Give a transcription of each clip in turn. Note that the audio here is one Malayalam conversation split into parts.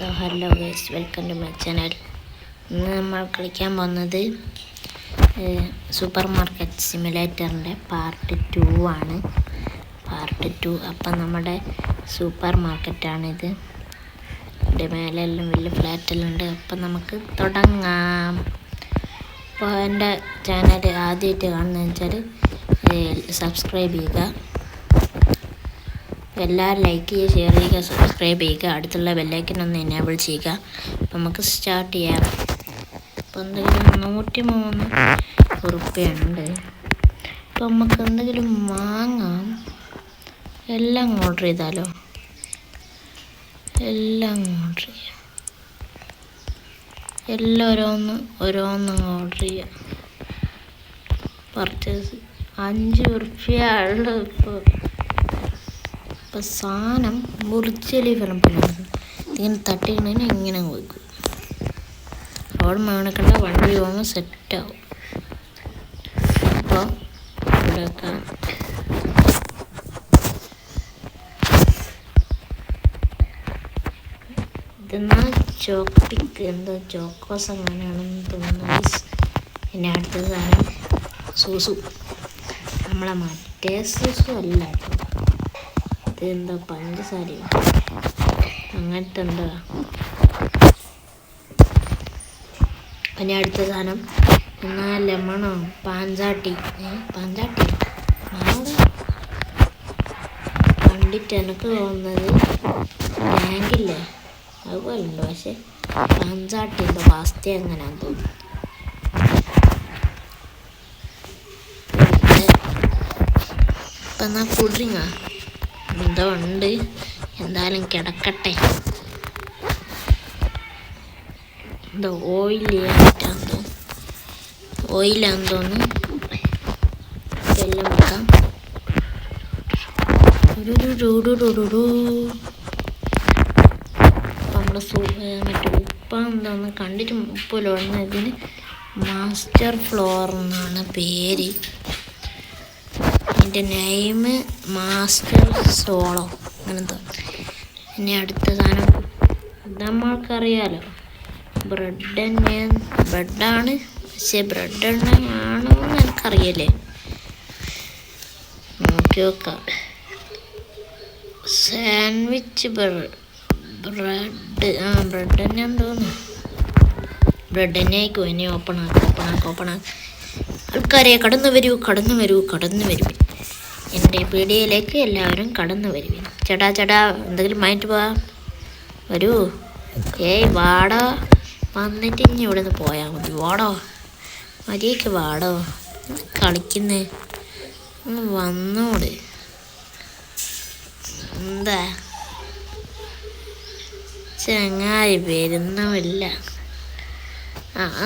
So hello guys, welcome to my channel. ഇന്ന് നമ്മൾ കളിക്കാൻ പോകുന്നത് സൂപ്പർ മാർക്കറ്റ് സിമുലേറ്ററിൻ്റെ പാർട്ട് 2 ആണ്. അപ്പം നമ്മുടെ സൂപ്പർ മാർക്കറ്റാണിത്. ഇതിൻ്റെ മേലെല്ലാം വലിയ ഫ്ലാറ്റെല്ലാം ഉണ്ട്. അപ്പം നമുക്ക് തുടങ്ങാം. അപ്പോൾ എൻ്റെ ചാനൽ ആദ്യമായിട്ട് കാണുന്നതെന്ന് വെച്ചാൽ സബ്സ്ക്രൈബ് ചെയ്യുക. എല്ലാവരും ലൈക്ക് ചെയ്യുക, ഷെയർ ചെയ്യുക, സബ്സ്ക്രൈബ് ചെയ്യുക. അടുത്തുള്ള ബെല്ലൈക്കനൊന്ന് എനേബിൾ ചെയ്യുക. അപ്പം നമുക്ക് സ്റ്റാർട്ട് ചെയ്യാം. അപ്പോൾ എന്തെങ്കിലും 103 ഉറുപ്പ്യുണ്ട്. അപ്പോൾ നമുക്ക് എന്തെങ്കിലും വാങ്ങാം. എല്ലാം ഓർഡർ ചെയ്താലോ? എല്ലാം ഓർഡർ ചെയ്യാം. എല്ലാം ഓരോന്ന് ഓർഡർ ചെയ്യാം. പർച്ചേസ് 5 ഉറുപ്പ്യുള്ളൂ. ഇപ്പോൾ സാധനം മുറിച്ചലി പറയുന്നത് ഇങ്ങനെ തട്ടിക്കണേന് ഇങ്ങനെ വയ്ക്കും. റോഡ് മേണക്കണ്ട വണ്ടി പോകുമ്പോൾ സെറ്റാവും. അപ്പോൾ ഇവിടെയൊക്കെ ഇതെന്നാ ചോപ്പിക്ക് എന്തോ ചോക്കോസ് അങ്ങനെയാണെന്ന് തോന്നുന്നു. പിന്നെ അടുത്ത സാധനം സൂസു. നമ്മളെ മറ്റേ സൂസു അല്ല കേട്ടോ, ഇതെന്തോ പഞ്ചസാരയോ അങ്ങനത്തെ എന്താ. പിന്നെ അടുത്ത സാധനം എന്നാ ലെമണോ പാഞ്ചാട്ടി കണ്ടിട്ട് എനിക്ക് തോന്നുന്നത് ബാങ്കില്ലേ അതുപോലെ ഉണ്ട്. പക്ഷെ പാഞ്ചാട്ടി എന്തോ പാസ്ത എങ്ങനെയാന്ന് തോന്നുന്നു. ഇപ്പം എന്നാ കൂൾ ഡ്രിങ്കാ എന്തോ ഉണ്ട്. എന്തായാലും കിടക്കട്ടെ. എന്തോ ഓയിലാന്ന് തോന്നുന്നു. എല്ലാം വെക്കാം. നമ്മുടെ മറ്റേ ഉപ്പാന്ന് കണ്ടിട്ട് ഉപ്പല്ലോ ഇതിന് മാസ്റ്റർ ഫ്ലോർ എന്നാണ് പേര്. എൻ്റെ നെയിം മാസ്റ്റർ സോളോ അങ്ങനെന്തോ. ഇനി അടുത്ത സാധനം നമ്മൾക്കറിയാലോ, ബ്രെഡാണ്. പക്ഷേ ബ്രെഡ് ആണോ എന്ന് എനിക്കറിയല്ലേ, നോക്കി നോക്കാം. സാൻഡ്വിച്ച് ബ്രെഡ് തന്നെയാന്ന് തോന്നുന്നു. ബ്രെഡ് തന്നെ ആയിക്കോ. ഇനി ഓപ്പൺ ആക്കാം. ആൾക്കാരെ കടന്നു വരൂ. എൻ്റെ പീടികയിലേക്ക് എല്ലാവരും കടന്നു വരുവിൻ. ചേട്ടാ എന്തെങ്കിലും വാങ്ങിട്ട് പോവാ, വരൂ. വാടോ, വന്നിട്ട് ഇനി ഇവിടെ നിന്ന് പോയാൽ മതി. മതിയൊക്കെ വാടോ, കളിക്കുന്നേ ഒന്ന് വന്നോട്. എന്താ ചങ്ങായി വരുന്നില്ല.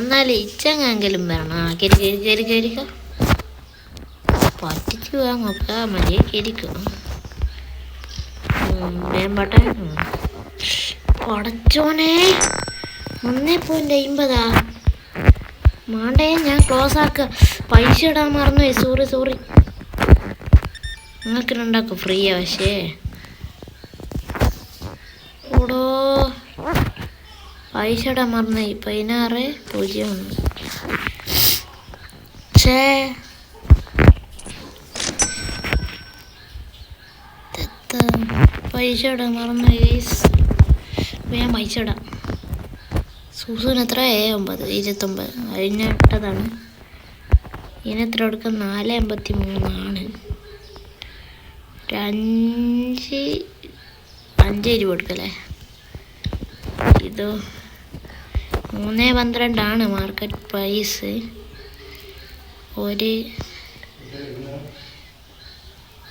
എന്നാലും ഇച്ചങ്ങെങ്കിലും വരണം. കയറിക്കോ. പറ്റിച്ച് പോകാൻ നോക്കുക. മതിയൊക്കെ ഇരിക്കും. വേമ്പട്ടെ പടച്ചോനെ 1.50 മാണ്ടേ. ഞാൻ ക്ലോസ് ആക്കുക. പൈസ ഇടാൻ മറന്നുപോയി. സോറി. നിങ്ങൾക്ക് ഉണ്ടാക്കും ഫ്രീയാ. പക്ഷേ ഓടോ പൈസ ഇടാൻ മറന്നുപോയി. 16.01. പൈസ ഇടാൻ മറന്നു. ഞാൻ പൈസ ഇടാം. സൂസുവിന് എത്ര 29 കഴിഞ്ഞിട്ടതാണ്. ഇതിനെത്ര കൊടുക്കാം? 4.53 5 രൂപ കൊടുക്കല്ലേ. ഇത് 3.12 മാർക്കറ്റ് പ്രൈസ്. ഒരു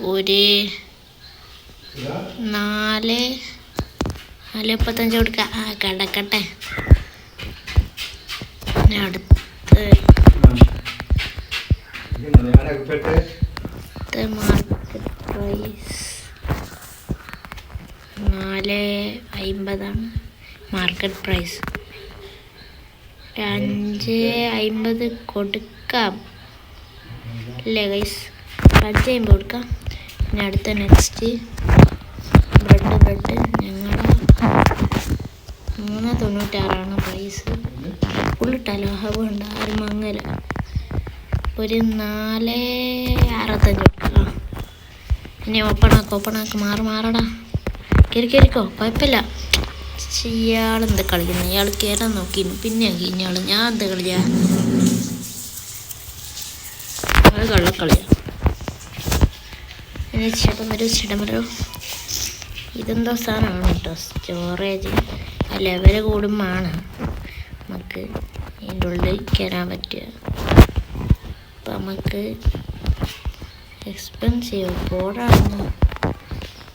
4.35 കൊടുക്കുക. കിടക്കട്ടെ. അടുത്ത മാർക്കറ്റ് പ്രൈസ് 4.50 മാർക്കറ്റ് പ്രൈസ്. 5.50 കൊടുക്കാം അല്ലേ ഗൈസ്? 5.50 കൊടുക്കാം. പിന്നെ അടുത്ത നെക്സ്റ്റ് ബ്രെഡ് ഞങ്ങളുടെ 3.96 പ്രൈസ്. ഫുള്ളിട്ടല്ലോ, അതുകൊണ്ട് ആരും വാങ്ങല. ഒരു 4.65 കൊടുക്കുക. ഇനി ഓപ്പണാക്ക് മാറടാ. കയറിക്കോ, കുഴപ്പമില്ല. ഇയാളെന്ത് കളിക്കുന്നു? ഇയാൾ കയറാൻ നോക്കിയിരുന്നു, പിന്നെ ഇയാൾ ഞാൻ എന്താ കളിയാ? അത് കള്ളക്കളിയാ. ചേട്ടൻ വരൂ. ഇതെന്തോ സാധനമാണ് കേട്ടോ, സ്റ്റോറേജ്. ലെവൽ കൂടുമ്പോഴാണ് നമുക്ക് ഇതിൻ്റെ ഉള്ളിൽ കയറാൻ പറ്റുക. അപ്പം നമുക്ക് എക്സ്പെൻസീവ് ബോർഡാണ്.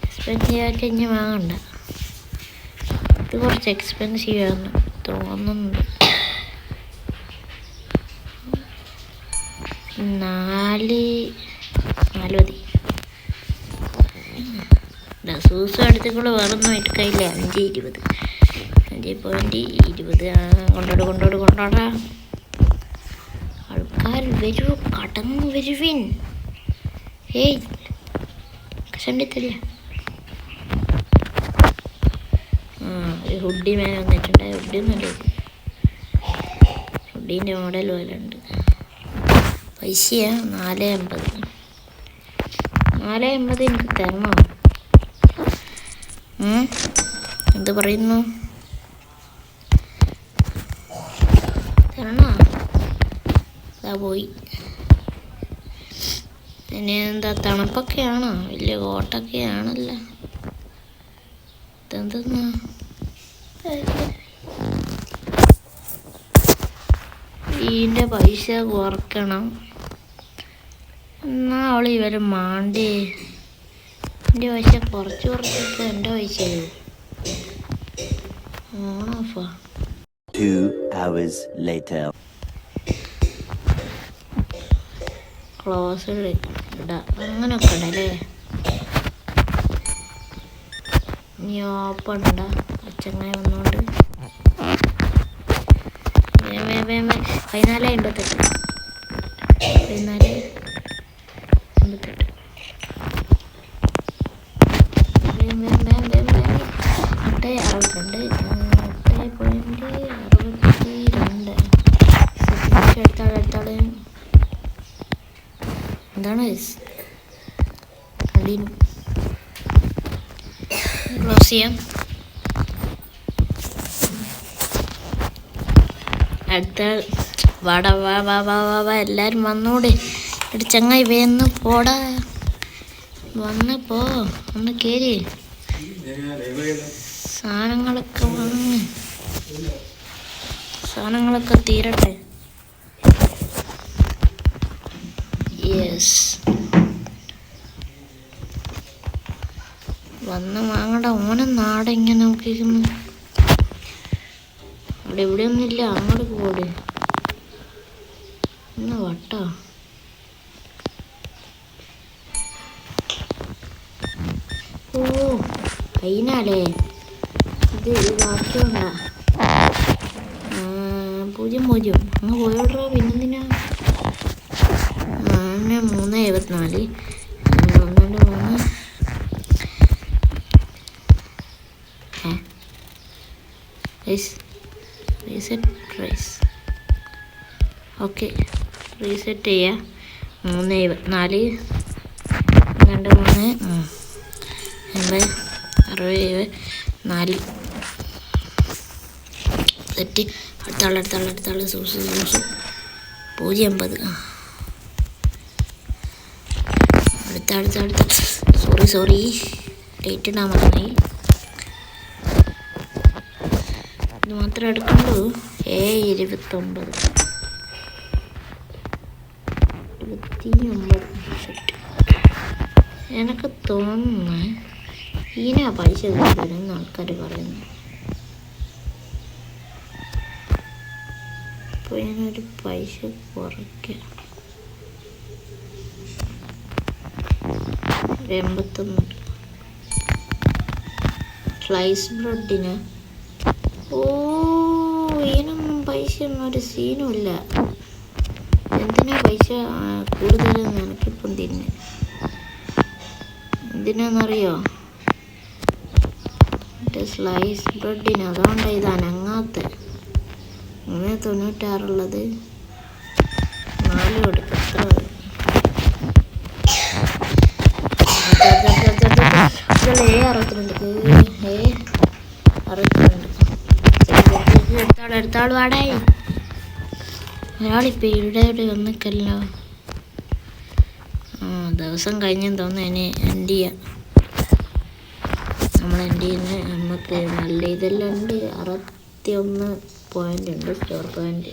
എക്സ്പെൻസീവ് ആയിട്ട് ഇനി വാങ്ങണ്ട. ഇത് കുറച്ച് എക്സ്പെൻസീവ് ആണെന്ന് തോന്നുന്നുണ്ട്. 4 മതി. സൂസും അടുത്തേക്കുള്ള വേറൊന്നും എടുക്കില്ല. 5.20 കൊണ്ടോടാ. ആൾക്കാർ വരൂ, കടന്നു വരുവിൻ. ഏയ് കണ്ടിട്ടില്ല. ഒരു ഹുഡി മേലെ വന്നിട്ടുണ്ട്. ഹുഡിയൊന്നുമില്ല, ഹുഡീൻ്റെ മോഡൽ പോലെ ഉണ്ട്. പൈസയാ 4.50 എനിക്ക് തരണോ? എന്ത് പറയുന്നു? തരണോ? ഇതാ പോയി. പിന്നെ എന്താ തണുപ്പൊക്കെയാണോ? വലിയ കോട്ടൊക്കെയാണല്ലോ. ഇതെന്തെന്നാ? ഇതിൻ്റെ പൈസ കുറയ്ക്കണം. എന്നാ അവൾ ഇവരെ മാണ്ടേ. എൻ്റെ പൈസ കുറച്ചിട്ട് എൻ്റെ പൈസ ഓണാഫാ. 2 hours later. ക്ലോസ് ഇടാം, അങ്ങനെയൊക്കെ ഇടല്ലേ. ഇനി ഓപ്പൺ ഇടാ. അച്ചങ്ങായി വന്നോണ്ട് 14.88. എന്താണ് ക്ലോസ് ചെയ്യാം. അടുത്ത വാ എല്ലാരും വന്നൂടെ. ചങ്ങായി വേന്ന് പോടാ, വന്ന് പോ, ഒന്ന് കേറി. സാധനങ്ങളൊക്കെ തീരട്ടെ. യെസ്, വന്ന് വാങ്ങണ്ട. ഓനെ നാടെങ്ങനെ നോക്കിക്കുന്നു. ഇവിടെ ഒന്നുമില്ല, അങ്ങോട്ട് പോടെ. ഒന്ന് വട്ടോ. ഓ അതിനാലേ ഇത് ബാക്കിയുണ്ടാ. 0 അങ്ങ് പോയോട്ടെ. പിന്നെന്തിനാ? 3.74. 1 റീസെറ്റ് പ്രൈസ്. ഓക്കെ, റീസെറ്റ് ചെയ്യാം. 3.74 2 3 80 67 4 സെറ്റ്. അടുത്താള് സൂസ് 0.80. അടുത്ത സോറി ഡേറ്റ് ഇടാൻ മറന്നായി. ഇത് മാത്രമേ എടുക്കുള്ളൂ. 29 സെറ്റ്. എനിക്ക് തോന്നുന്നു ഇതിനാ പൈസ തരുന്ന ആൾക്കാർ പറയുന്നു. അപ്പോൾ ഞാനൊരു പൈസ കുറയ്ക്കാം. 81 സ്ലൈസ് ബ്രെഡിന്. ഓ ഇതിനൊന്നും പൈസയൊന്നും ഒരു സീനും ഇല്ല. എന്തിനാ പൈസ കൂടുതലെന്ന് എനിക്കിപ്പം തിന്നെ. എന്തിനാന്നറിയോ? എൻ്റെ സ്ലൈസ് ബ്രെഡിന് അതുകൊണ്ട് ഇത് അനങ്ങാത്ത 396 4 കൊടുക്കും. എത്ര എടുത്താൾ വാടായി. ഒരാളിപ്പോൾ ഇവിടെ വന്നിക്കല്ലോ. ദിവസം കഴിഞ്ഞെന്ന് തോന്നുന്നു എൻ്റെ ചെയ്യാം. നമ്മൾ എൻ്റെ ചെയ്യുന്ന നമുക്ക് നല്ല ഇതെല്ലാം ഉണ്ട്. 61 പോയിൻ്റ് ഉണ്ട് സ്റ്റോർ പോയിൻ്റ്.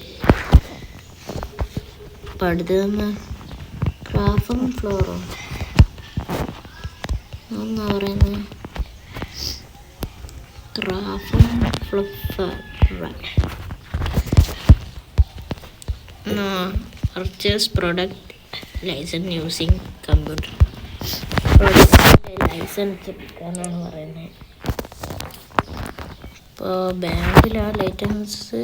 അപ്പം അടുത്ത് നിന്ന് ക്രാഫും ഫ്ലോറും എന്നാ പറയുന്നത് ക്രാഫും ഫ്ലിപ്പർ purchase product license using computer. പ്രൊഡക്റ്റിൻ്റെ ലൈസൻസ് എടുക്കാനാണ് പറയുന്നത്. ഇപ്പോൾ ബാങ്കിൽ ആ ലൈസൻസ്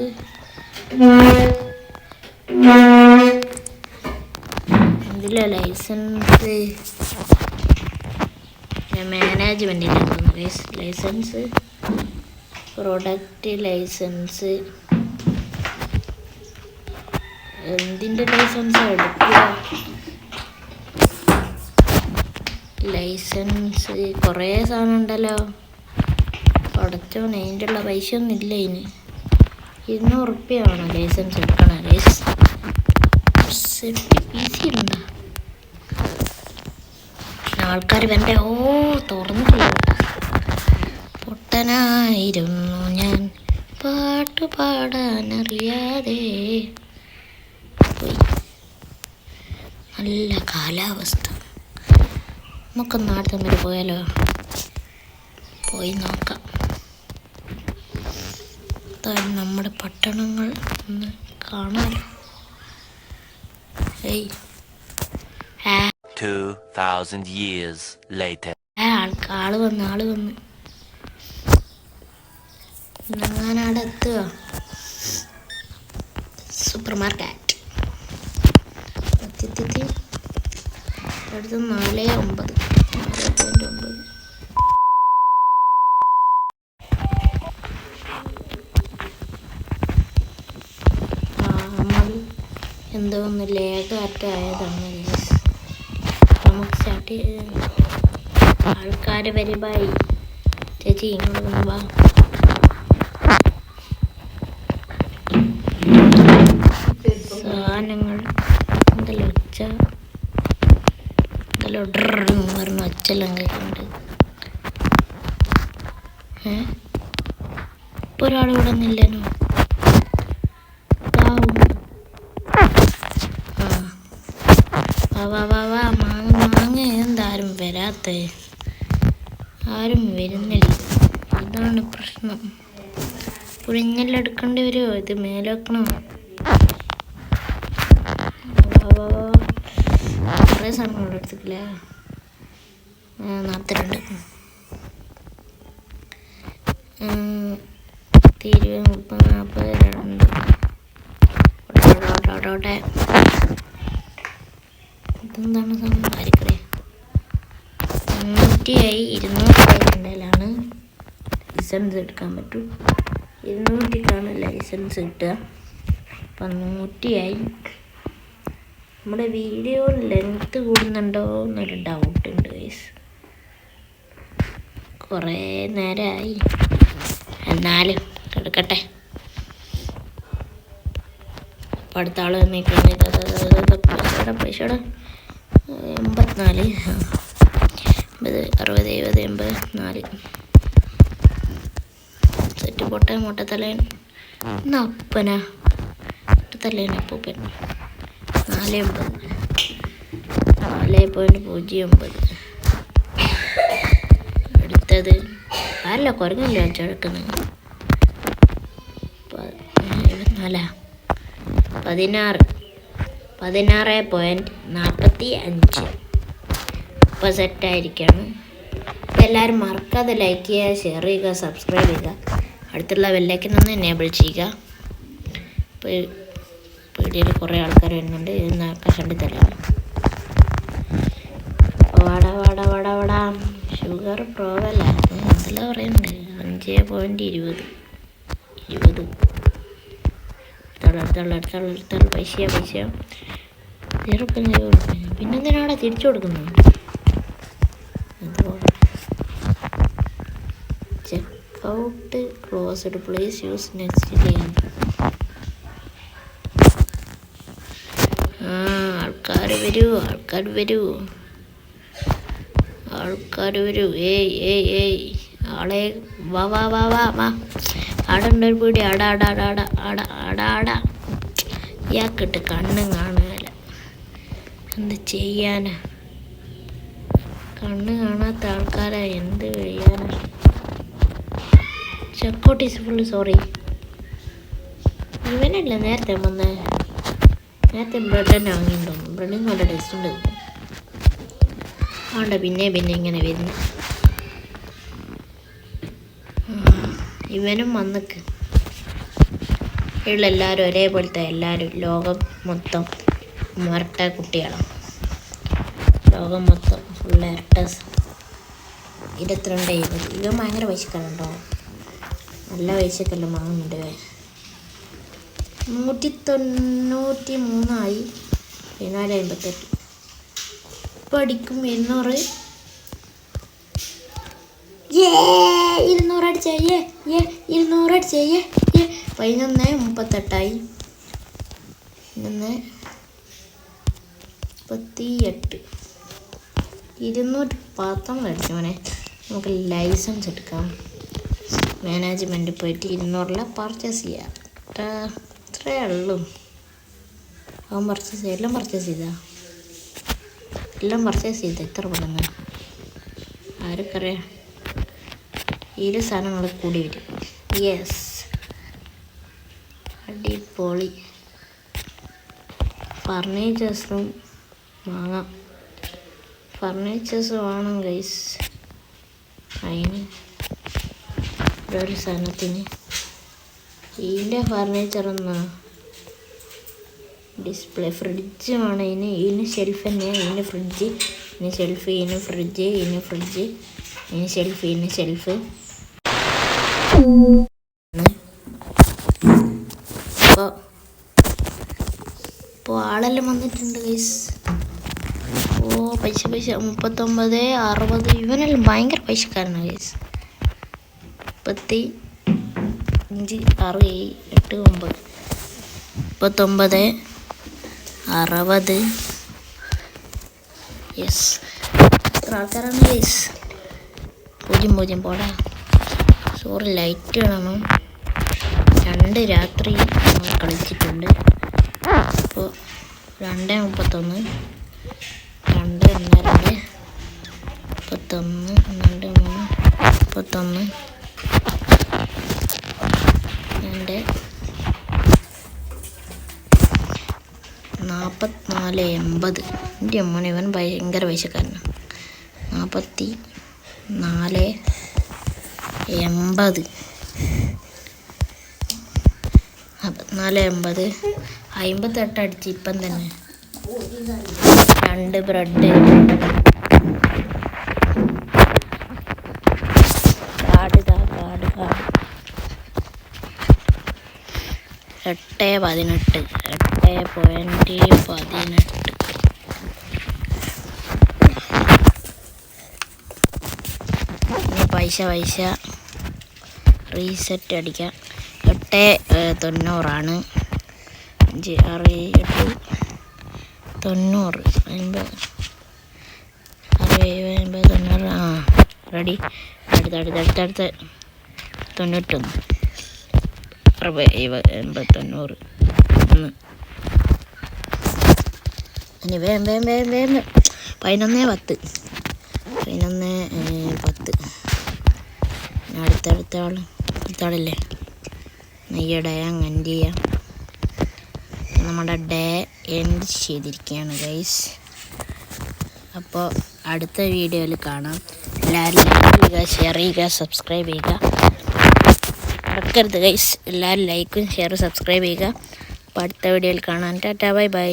ഇതിലെ ലൈസൻസ് മാനേജ്മെൻറ്റിൻ്റെ ലൈസൻസ് പ്രൊഡക്റ്റ് ലൈസൻസ് എന്തിൻ്റെ ലൈസൻസ് എടുക്കുക. ലൈസൻസ് കുറേ സാധനം ഉണ്ടല്ലോ. അടച്ചോനെ അതിൻ്റെ ഉള്ള പൈസ ഒന്നും ഇല്ല. ഇതിന് 200 റുപ്യാണ് ലൈസൻസ് എടുക്കണം. PC ഉണ്ടോ ആൾക്കാർ വേണ്ടേ? തുറന്നിട്ടില്ല. പൊട്ടനായിരുന്നു ഞാൻ പാട്ട് പാടാനറിയാതെ പോയി. നല്ല കാലാവസ്ഥ. നമുക്ക് നാട്ടിൽ വരെ പോയാലോ? പോയി നോക്കാം. നമ്മുടെ പട്ടണങ്ങൾ ഒന്ന് കാണാലോ. 2000 years later. ആള് വന്ന് ഞങ്ങാനവിടെ എത്തുക. സൂപ്പർ മാർക്കറ്റ് അടുത്ത് 4.9 നമ്മൾ എന്തോ ഒന്ന് ലേഖാറ്റായതാണ്. നമുക്ക് സ്റ്റാർട്ട് ആൾക്കാർ വരുമ്പായി. ചേച്ചി ഇങ്ങോട്ട് മുമ്പാ സാധനങ്ങൾ എന്തെല്ലാം പറഞ്ഞ ഒച്ചെല്ലാം കേൾക്കുന്നുണ്ട്. ഇപ്പോൾ ഒരാൾ ഇവിടെ നിന്നില്ലേനോ? വാ മാങ്ങ എന്താരും വരാത്ത? ആരും വരുന്നില്ല. ഇതാണ് പ്രശ്നം. പുഴിഞ്ഞെല്ലാം എടുക്കേണ്ടി വരുമോ? ഇത് മേലെ വെക്കണം. കുറേ സാധനങ്ങൾ എടുത്തിട്ടില്ല. 42 20 30 42 ഇതെന്താണ് സാധനം? ആയിരിക്കണേ 200 ഉണ്ടെങ്കിലാണ് ലൈസൻസ് എടുക്കാൻ പറ്റൂ. 200 ലൈസൻസ് കിട്ടുക. അപ്പം 100 നമ്മുടെ വീഡിയോ ലെങ്ത്ത് കൂടുന്നുണ്ടോ എന്നൊരു ഡൗട്ട് ഉണ്ട് ഗൈസ്. കുറേ നേരമായി. എന്നാലും എടുക്കട്ടെ. അപ്പം അടുത്ത ആൾ പൈസയുടെ 84 50 60 70 84 സെറ്റ് പൊട്ട മുട്ടത്തലേൻ അപ്പനാ തലേൻ അപ്പൂപ്പൻ 4.09 അടുത്തത് അല്ല കുറഞ്ഞല്ലോ അച്ചടക്കുന്നത് 16.45 ഇപ്പോൾ സെറ്റായിരിക്കുകയാണ്. എല്ലാവരും മറക്കാതെ ലൈക്ക് ചെയ്യുക, ഷെയർ ചെയ്യുക, സബ്സ്ക്രൈബ് ചെയ്യുക. അടുത്തുള്ള ബെല്ലൈക്കൻ ഒന്ന് എനേബിൾ ചെയ്യുക. ഇപ്പോൾ വീഡിയോയിൽ കുറേ ആൾക്കാർ വരുന്നുണ്ട്. എന്നൊക്കെ കണ്ടിത്തരാം. വാടാ ഷുഗർ പ്രോവല്ല നല്ല പറയുന്നുണ്ട് 5.20 അടുത്തുള്ള പൈസ 0.0 പിന്നെന്തിനാണ് തിരിച്ചു കൊടുക്കുന്നത്? Checkout closed, please use next game. ആൾക്കാർ വരൂ. ഏയ് ആളെ വാ. ആടുണ്ടൊരു പീടി. ആട ഇയാൾക്കിട്ട് കണ്ണും കാണുകയില്ല. എന്ത് ചെയ്യാനാ? കണ്ണ് കാണാത്ത ആൾക്കാരാ, എന്ത് ചെയ്യാനാ? Checkout is full. സോറി, ഇവനല്ല നേരത്തെ വന്നേ. നേരത്തെ ബ്രെഡ് തന്നെ വാങ്ങിയിട്ടുണ്ടോ? ബ്രെഡിന് നല്ല ടേസ്റ്റ് ഉണ്ട്. ആണ്ട പിന്നെ ഇങ്ങനെ വരുന്നു. ഇവനും വന്നിക്ക്. എല്ലാവരും ഒരേപോലത്തെ, ലോകം മൊത്തം ഇരട്ട കുട്ടികളാണ്. ലോകം മൊത്തം ഫുൾ ഇരട്ടസ്. 22 ഇവൻ ഭയങ്കര പൈസക്കാരുണ്ടോ? നല്ല പൈസക്കെല്ലാം വാങ്ങുന്നുണ്ട്. 193 1458 പഠിക്കും. 200 200 അടിച്ചേ. 200 അടിച്ചേ. 11:38 11:38 219 അടിച്ചു. മോനെ നമുക്ക് ലൈസൻസ് എടുക്കാം. മാനേജ്മെൻറ്റിൽ പോയിട്ട് 200 പർച്ചേസ് ചെയ്യാം. ഇത്രയേ ഉള്ളൂ. അവൻ എല്ലാം പർച്ചേസ് ചെയ്താ ഇത്ര പെടുന്ന ആർക്കറിയാം. സാധനങ്ങൾ കൂടി വരും. യെസ്, അടിപൊളി. ഫർണിച്ചേഴ്സും വാങ്ങാം. ഫർണിച്ചേഴ്സ് വേണം ഗൈസ്. അതിന് ഒരു സാധനത്തിന് ഇതിൻ്റെ ഫർണിച്ചറൊന്ന് ഡിസ്പ്ലേ ഫ്രിഡ്ജ് വേണം. ഇതിന് ഷെൽഫ് തന്നെയാണ്. ഇതിന് ഫ്രിഡ്ജ്, ഇതിന് ഷെൽഫ്, ഇതിന് ഫ്രിഡ്ജ്, ഇതിന് ഫ്രിഡ്ജ്, ഇതിന് ഷെൽഫ്, ഇതിന് ഷെൽഫ്. ഇപ്പോൾ ആളെല്ലാം വന്നിട്ടുണ്ട് ഗൈസ്. പൈസ 39 60. ഇവനെല്ലാം ഭയങ്കര പൈസക്കാരനാണ് ഗൈസ്. 35 6 7 8 9 39 60. യെസ്, എത്ര ആൾക്കാരാണ് ഗൈസ്? 0 പോടാ. സോറി, ലൈറ്റ് കാണണം. 2 രാത്രി കളിച്ചിട്ടുണ്ട്. അപ്പോൾ 2:31 2 31 2 3 2 44.80. എൻ്റെ അമ്മ, ഇവൻ ഭയങ്കര പൈസക്കാരനാണ്. 44.80 44.80 58 അടിച്ച് ഇപ്പം തന്നെ. 2 ബ്രെഡ്, കാർഡ് 8.18 8.18. പൈസ റീസെറ്റ് അടിക്കാം. 8.90 5 6 7 90 50 60 70 90. റെഡി. അടുത്ത 91 60 70 90. ഇനി വേഗം 11:10 11:10. അടുത്താളല്ലേ നെയ്യടെ അങ്ങനെ ചെയ്യാം. നമ്മുടെ ഡേ എൻഡ് ചെയ്തിരിക്കുകയാണ് ഗൈസ്. അപ്പോൾ അടുത്ത വീഡിയോയിൽ കാണാം. എല്ലാവരും ലൈക്ക് ചെയ്യുക, ഷെയർ ചെയ്യുക, സബ്സ്ക്രൈബ് ചെയ്യുക. മറക്കരുത് ഗൈസ്. എല്ലാവരും ലൈക്കും ഷെയറും സബ്സ്ക്രൈബ് ചെയ്യുക. അപ്പോൾ അടുത്ത വീഡിയോയിൽ കാണാം. ടാറ്റാ, ബൈ.